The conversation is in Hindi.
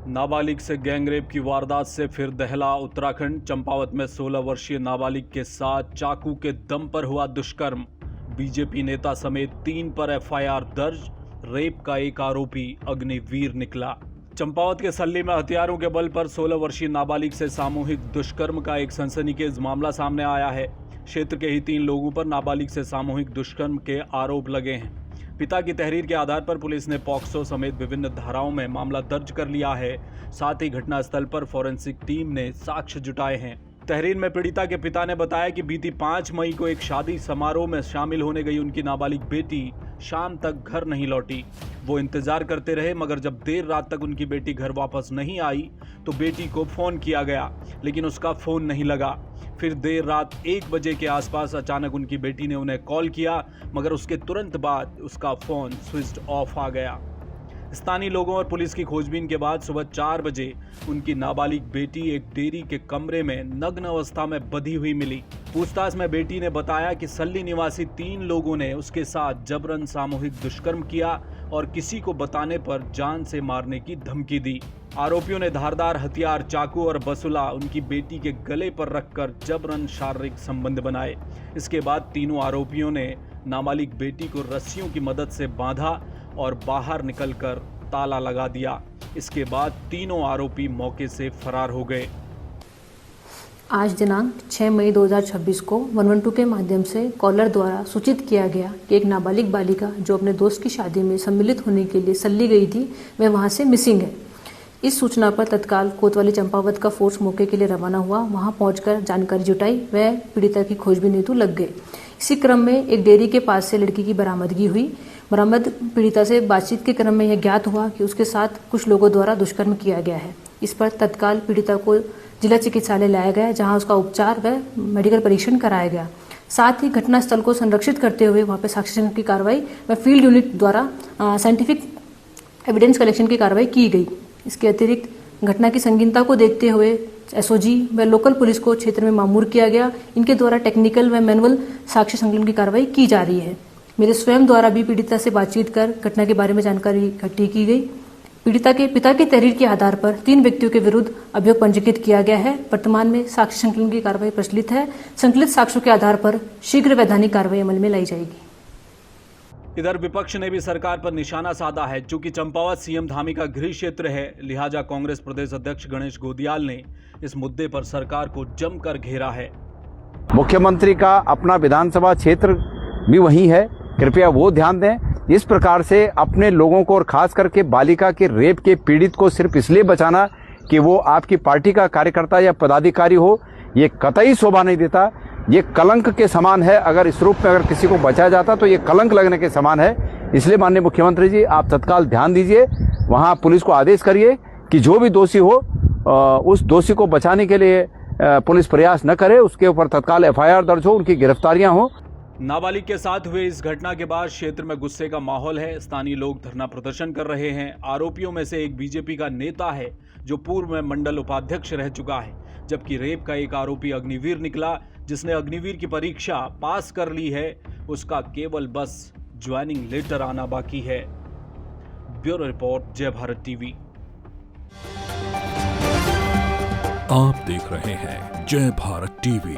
नाबालिग से गैंगरेप की वारदात से फिर दहला उत्तराखंड। चंपावत में 16 वर्षीय नाबालिग के साथ चाकू के दम पर हुआ दुष्कर्म। बीजेपी नेता समेत 3 पर एफआईआर दर्ज। रेप का एक आरोपी अग्निवीर निकला। चंपावत के सल्ली में हथियारों के बल पर 16 वर्षीय नाबालिग से सामूहिक दुष्कर्म का एक सनसनीखेज मामला सामने आया है। क्षेत्र के ही 3 लोगों पर नाबालिग से सामूहिक दुष्कर्म के आरोप लगे हैं। पिता की तहरीर के आधार पर पुलिस ने पॉक्सो समेत विभिन्न धाराओं में मामला दर्ज कर लिया है। साथ ही घटनास्थल पर फॉरेंसिक टीम ने साक्ष्य जुटाए हैं। तहरीर में पीड़िता के पिता ने बताया कि बीती 5 मई को एक शादी समारोह में शामिल होने गई उनकी नाबालिग बेटी शाम तक घर नहीं लौटी। वो इंतजार करते रहे, मगर जब देर रात तक उनकी बेटी घर वापस नहीं आई तो बेटी को फोन किया गया, लेकिन उसका फोन नहीं लगा। फिर देर रात 1 बजे के आसपास अचानक उनकी बेटी ने उन्हें कॉल किया, मगर उसके तुरंत बाद उसका फोन स्विच ऑफ आ गया। स्थानीय लोगों और पुलिस की खोजबीन के बाद सुबह 4 बजे उनकी नाबालिग बेटी एक डेयरी के कमरे में नग्न अवस्था में बंधी हुई मिली। पूछताछ में बेटी ने बताया कि सल्ली निवासी 3 लोगों ने उसके साथ जबरन सामूहिक दुष्कर्म किया और किसी को बताने पर जान से मारने की धमकी दी। आरोपियों ने धारदार हथियार, चाकू और बसुला उनकी बेटी के गले पर रखकर जबरन शारीरिक संबंध बनाए। इसके बाद तीनों आरोपियों ने नाबालिग बेटी को रस्सियों की मदद से बांधा और बाहर निकलकर ताला लगा दिया। इसके बाद तीनों आरोपी मौके से फरार हो गए। आज दिनांक 6 मई 2026 को 112 के माध्यम से कॉलर द्वारा सूचित किया गया कि एक नाबालिग बालिका जो अपने दोस्त की शादी में सम्मिलित होने के लिए सल्ली गई थी, वह वहां से मिसिंग है। इस सूचना पर तत्काल कोतवाली चंपावत का फोर्स मौके के लिए रवाना हुआ। वहां पहुंचकर जानकारी जुटाई व पीड़िता की खोजबीन हेतु लग गए। इसी क्रम में एक डेयरी के पास से लड़की की बरामदगी हुई। बरामद पीड़िता से बातचीत के क्रम में यह ज्ञात हुआ कि उसके साथ कुछ लोगों द्वारा दुष्कर्म किया गया है। इस पर तत्काल पीड़िता को जिला चिकित्सालय लाया गया, जहां उसका उपचार व मेडिकल परीक्षण कराया गया। साथ ही घटनास्थल को संरक्षित करते हुए वहां पर साक्ष्य संग्रह की कार्रवाई व फील्ड यूनिट द्वारा साइंटिफिक एविडेंस कलेक्शन की कार्रवाई की गई। इसके अतिरिक्त घटना की संगीनता को देखते हुए एसओजी व लोकल पुलिस को क्षेत्र में मामूर किया गया। इनके द्वारा टेक्निकल व मैनुअल साक्ष्य संकलन की कार्रवाई की जा रही है। मेरे स्वयं द्वारा भी पीड़िता से बातचीत कर घटना के बारे में जानकारी इकट्ठी की गई। पीड़िता के पिता की तहरीर के आधार पर 3 व्यक्तियों के विरुद्ध अभियोग पंजीकृत किया गया है। वर्तमान में साक्ष्य संकलन की कार्रवाई प्रचलित है। संकलित साक्ष्यों के आधार पर शीघ्र वैधानिक कार्रवाई अमल में लाई जाएगी। इधर विपक्ष ने भी सरकार पर निशाना साधा है। चूंकि चंपावत सीएम धामी का गृह क्षेत्र है, लिहाजा कांग्रेस प्रदेश अध्यक्ष गणेश गोदियाल ने इस मुद्दे पर सरकार को जमकर घेरा है। मुख्यमंत्री का अपना विधानसभा क्षेत्र भी वही है, कृपया वो ध्यान दें। इस प्रकार से अपने लोगों को और खास करके बालिका के रेप के पीड़ित को सिर्फ इसलिए बचाना कि वो आपकी पार्टी का कार्यकर्ता या पदाधिकारी हो, ये कतई शोभा नहीं देता। ये कलंक के समान है। अगर इस रूप में अगर किसी को बचाया जाता तो ये कलंक लगने के समान है। इसलिए माननीय मुख्यमंत्री जी, आप तत्काल ध्यान दीजिए, वहां पुलिस को आदेश करिए कि जो भी दोषी हो उस दोषी को बचाने के लिए पुलिस प्रयास न करे, उसके ऊपर तत्काल एफआईआर दर्ज हो, उनकी गिरफ्तारियां हो। नाबालिग के साथ हुए इस घटना के बाद क्षेत्र में गुस्से का माहौल है। स्थानीय लोग धरना प्रदर्शन कर रहे हैं। आरोपियों में से एक बीजेपी का नेता है जो पूर्व में मंडल उपाध्यक्ष रह चुका है, जबकि रेप का एक आरोपी अग्निवीर निकला, जिसने अग्निवीर की परीक्षा पास कर ली है। उसका केवल बस ज्वाइनिंग लेटर आना बाकी है। ब्यूरो रिपोर्ट, जय भारत टीवी। आप देख रहे हैं जय भारत टीवी।